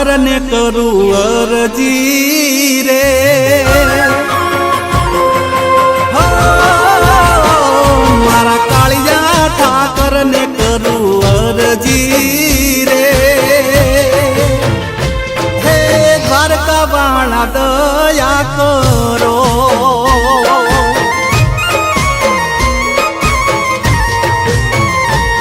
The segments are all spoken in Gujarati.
ઠાકર ને કરું અરજી રે, મારા કાળિયા ઠાકર ને કરું અરજી રે, હે દ્વારકા વાળા દયા કરો,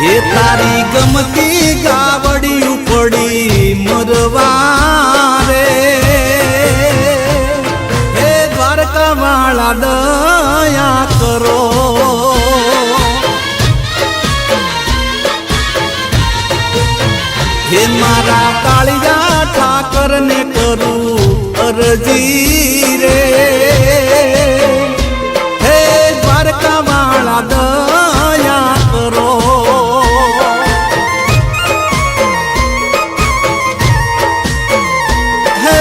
હે તારી ગમતી ગાવડી ઉપડી મરવા રે, હે દ્વારકા વાળા દયા કરો, હે મારા કાળિયા ઠાકર ને કરું અરજી રે, હે દ્વારકા વાળા દયા કરો, હે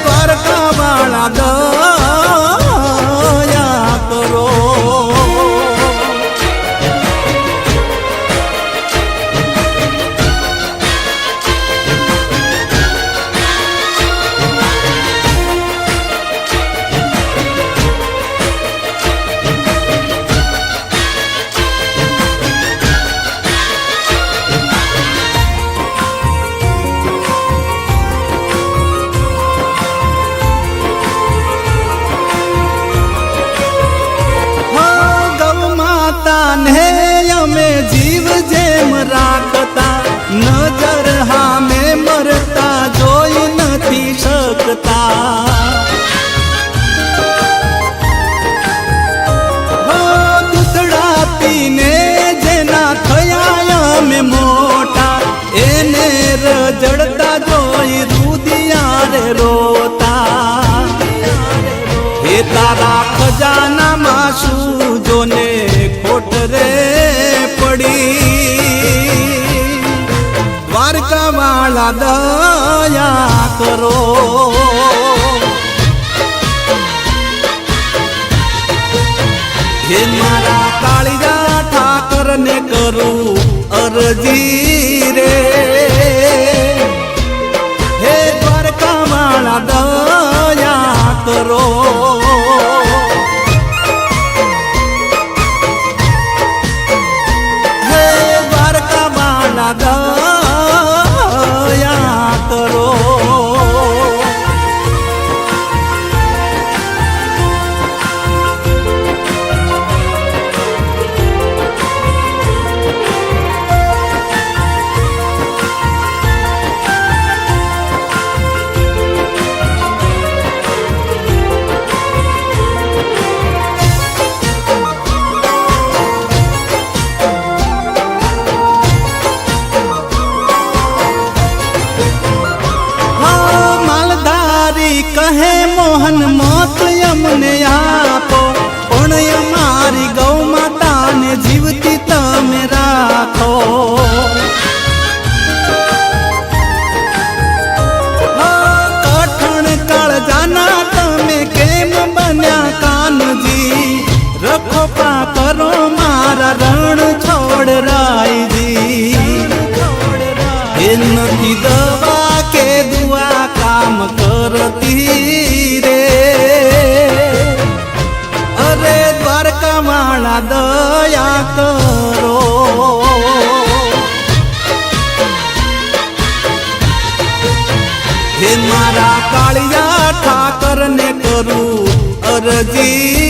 દ્વારકા વાળા દયા કરો. ને અમે જીવ જેમ રાખતા, નજર હામે મરતા જોઈ નથી શકતા, દૂધડા પીને જેના થયા અમે મોટા, એને રજડતા જોઈ રુદિયા રે રોતા, હે તારા ખજાનામાં શું જોને ખોટ રે પડી, દ્વારકા વાળા દયા કરો, હે મારા કાળિયા ઠાકર ને કરું અરજી રે, હે દ્વારકા વાળા દયા કરો, હે દ્વારકા વાળા દયા કરો. કહે મોહન મોત અમને આપો, પણ અમારી ગૌ માતાને જીવતી તમે રાખો, કઠણ કાળજાના તમે કેમ બન્યા કાનજી, રખો પા કરો મારા રણ છોડ રાયજી, એ નથી દવા કે દુઆ કામ કરતી રે, અરે દ્વારકા વાળા દયા કરો, હે મારા કાળિયા ઠાકર ને કરું અરજી